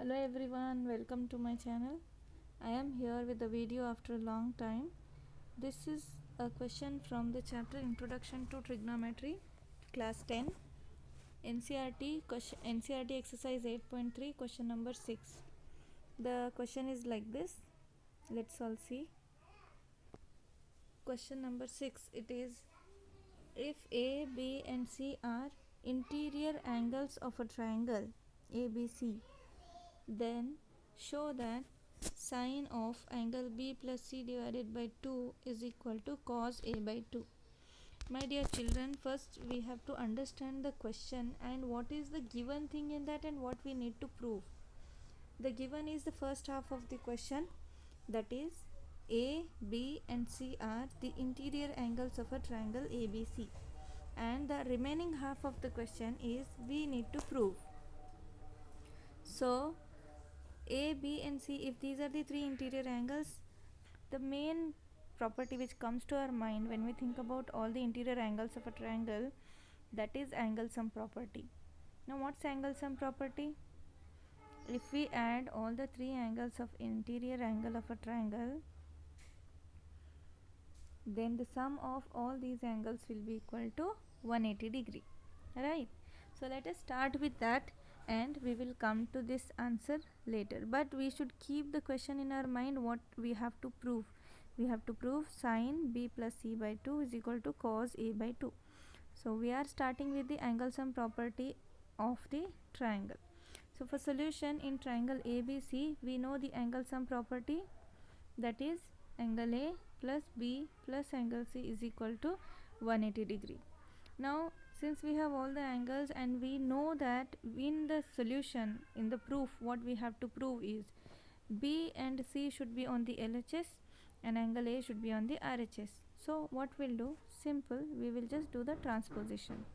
Hello everyone, welcome to my channel. I am here with a video after a long time. This is a question from the chapter Introduction to Trigonometry, class 10, NCERT exercise 8.3, question number 6. The question is like this. Let's all see. Question number 6, it is, if A, B and C are interior angles of a triangle ABC, then show that sine of angle B plus C divided by 2 is equal to cos A by 2. My dear children, first we have to understand the question and what is the given thing in that and what we need to prove. The given is the first half of the question, that is A, B and C are the interior angles of a triangle ABC, and the remaining half of the question is we need to prove. So A, B and C, if these are the three interior angles, the main property which comes to our mind when we think about all the interior angles of a triangle, that is angle sum property. Now what's angle sum property? If we add all the three angles of interior angle of a triangle, then the sum of all these angles will be equal to 180 degree, right? So let us start with that and we will come to this answer later, but we should keep the question in our mind what we have to prove. We have to prove sine B plus C by 2 is equal to cos A by 2. So we are starting with the angle sum property of the triangle. So for solution in triangle ABC, we know the angle sum property, that is angle A plus B plus angle C is equal to 180 degree. Now since we have all the angles and we know that in the solution, in the proof, what we have to prove is B and C should be on the LHS and angle A should be on the RHS. So what we'll do, simple, we will just do the transposition.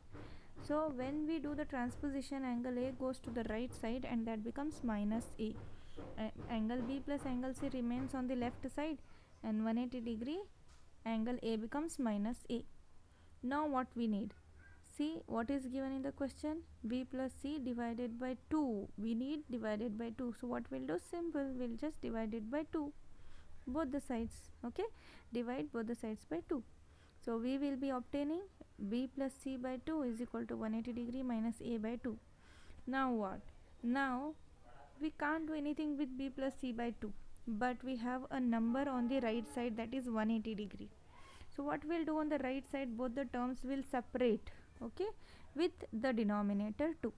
So when we do the transposition, angle A goes to the right side and that becomes minus A. Angle B plus angle C remains on the left side and 180 degree angle A becomes minus A. Now what we need? See what is given in the question, B plus C divided by 2. We need divided by 2. So what we'll do, simple, we'll just divide it by 2. Both the sides, okay? Divide both the sides by 2. So we will be obtaining B plus C by 2 is equal to 180 degree minus A by 2. Now what? Now we can't do anything with B plus C by 2, but we have a number on the right side, that is 180 degree. So what we'll do on the right side, both the terms will separate, okay, with the denominator 2.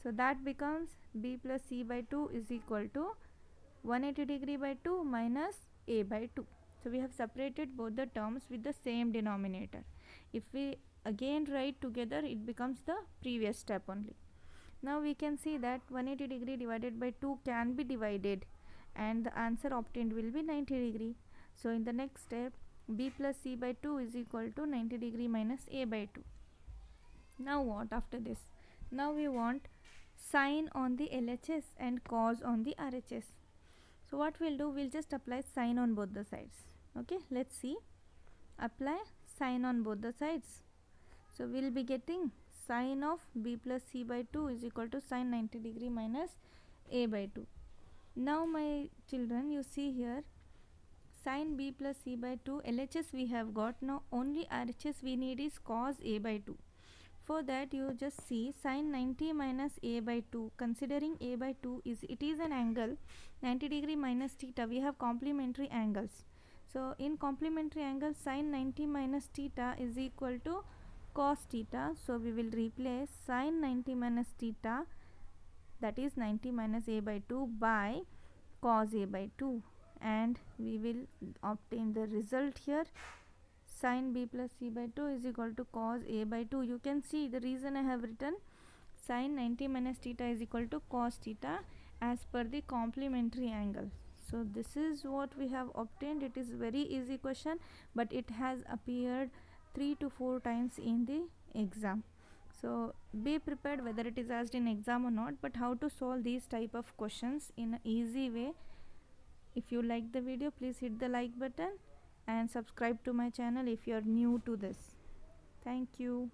So that becomes B plus C by 2 is equal to 180 degree by 2 minus A by 2. So we have separated both the terms with the same denominator. If we again write together, it becomes the previous step only. Now we can see that 180 degree divided by 2 can be divided and the answer obtained will be 90 degree. So in the next step, B plus C by 2 is equal to 90 degree minus A by 2. Now what after this? Now we want sine on the LHS and cos on the RHS. So what we'll do, we'll just apply sine on both the sides. Okay, let's see. Apply sine on both the sides. So we'll be getting sine of B plus C by 2 is equal to sine 90 degree minus A by 2. Now my children, you see here, sine B plus C by 2, LHS we have got. Now only RHS we need is cos A by 2. For that you just see sine 90 minus A by 2, considering A by 2 is, it is an angle 90 degree minus theta. We have complementary angles. So in complementary angles, sine 90 minus theta is equal to cos theta. So we will replace sine 90 minus theta, that is 90 minus A by 2, by cos A by 2, and we will obtain the result here. Sine B plus C by 2 is equal to cos A by 2. You can see the reason I have written sine 90 minus theta is equal to cos theta as per the complementary angle. So this is what we have obtained. It is very easy question, but it has appeared 3 to 4 times in the exam. So be prepared whether it is asked in exam or not, but how to solve these type of questions in an easy way. If you like the video, please hit the like button and subscribe to my channel if you are new to this. Thank you.